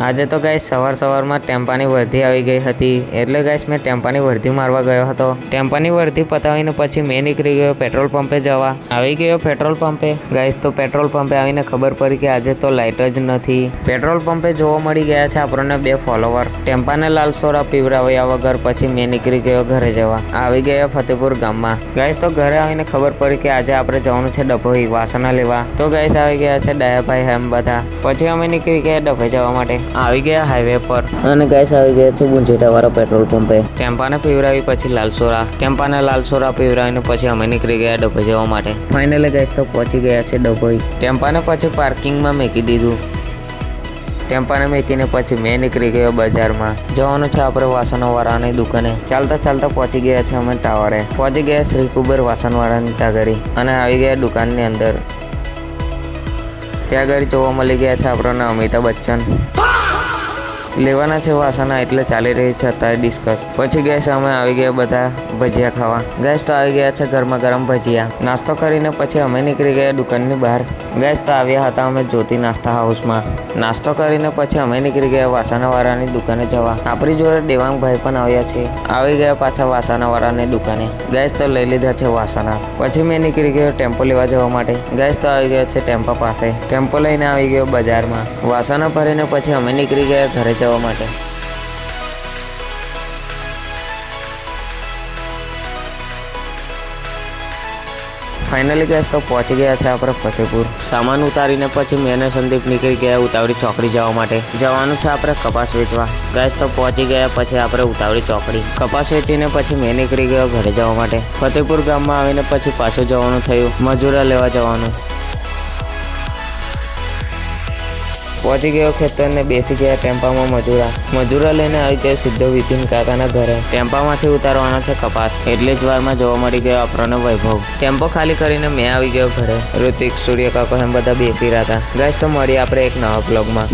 આજે તો ગાઈસ સવારમાં ટેમ્પાની વર્ધી આવી ગઈ હતી, એટલે ગાઈસ મેં ટેમ્પાની વર્ધી મારવા ગયો હતો। ટેમ્પાની વર્ધી પતાવીને પછી મેં નીકળી ગયો પેટ્રોલ પંપે જવા। આવી ગયો પેટ્રોલ પંપે ગાઈસ, તો પેટ્રોલ પંપે આવીને ખબર પડી કે આજે તો લાઇટ જ નથી। પેટ્રોલ પંપે જોવા મળી ગયા છે આપણને 2 ફોલોવર। ટેમ્પાને લાલ સોડા પીવડાવ્યા વગર પછી મેં નીકળી ગયો ઘરે જવા। આવી ગયા ફતેપુર ગામમાં। ગાઈસ તો ઘરે આવીને ખબર પડી કે આજે આપણે જવાનું છે ડભોઈ વાસણા લેવા। તો ગાઈસ આવી ગયા છે ડાયાભાઈ હેમ બધા। પછી અમે નીકળી ગયા ડભોઈ જવા માટે। આવી ગયા હાઈવે પર અને ગાઈસ આવી ગયા છે ગુંજેટા વાળા પેટ્રોલ પંપે। ટેમ્પાને પીવડાવી પછી લાલસોરા, ટેમ્પાને લાલસોરા પીવડાવીને પછી અમે નીકળી ગયા ડભોઈ જવા માટે। ફાઇનલી ગાઈસ તો પહોંચી ગયા છે ડભોઈ। ટેમ્પાને પછી પાર્કિંગમાં મૂકી દીધું। ટેમ્પાને મૂકીને પછી મેં નીકળી ગયો બજારમાં। જવાનું છે આપણે વાસણવાળાની દુકાને। ચાલતા પહોંચી ગયા છે અમે ટાવરે। પહોંચી ગયા શ્રી કુબેર વાસણવાળાની તાગરી અને આવી ગયા દુકાનની અંદર। ત્યાં આગળ જોવા મળી ગયા છે આપણને અમિતાભ બચ્ચન। લેવાના છે વાસણા એટલે ચાલી રહી છે અત્યારે ડિસ્કસ। પછી ગેસ અમે આવી ગયા બધા ભજીયા ખાવા। ગેસ તો આવી ગયા છે ગરમા ગરમ ભજીયા। નાસ્તો કરીને પછી અમે નીકળી ગયા દુકાનની બહાર। ગેસ તો આવ્યા હતા અમે જ્યોતિ નાસ્તા હાઉસમાં। નાસ્તો કરીને પછી અમે નીકળી ગયા વાસણાવાળાની દુકાને જવા। આપણી જોડે દેવાંગભાઈ પણ આવ્યા છે। આવી ગયા પાછા વાસણાવાળાની દુકાને। ગેસ તો લઈ લીધા છે વાસણા। પછી મેં નીકળી ગયો ટેમ્પો લેવા જવા માટે। ગેસ તો આવી ગયા છે ટેમ્પો પાસે। ટેમ્પો લઈને આવી ગયો બજારમાં। વાસણા ભરીને પછી અમે નીકળી ગયા ઘરે જવા માટે। ફાઇનલી ગેસ તો પહોંચી ગયા છે આપણે ફતેપુર। સામાન ઉતારીને પછી મેં અને સંદીપ નીકળી ગયા ઉતાવળી ચોકડી જવા માટે। જવાનું છે આપણે કપાસ વેચવા। ગેસ તો પહોંચી ગયા પછી આપણે ઉતાવળી ચોકડી કપાસ વેચીને પછી મેં નીકળી ગયો ઘરે જવા માટે। ફતેપુર ગામમાં આવીને પછી પાછું જવાનું થયું મજૂરા લેવા જવાનું। પહોંચી ગયો ખેતરને બેસી ગયા ટેમ્પામાં મજૂરા લઈને આવી ગયા સીધો વિપિન કાકાના ઘરે। ટેમ્પામાંથી ઉતારવાનો છે કપાસ, એટલી જ વારમાં જોવા મળી ગયો આપણને વૈભવ। ટેમ્પો ખાલી કરીને મેં આવી ગયો ઘરે। ઋતિક, સૂર્ય કાકો એમ બધા બેસી રહ્યા હતા। ગાઈસ તો મળીએ આપણે એક નવા બ્લોગમાં।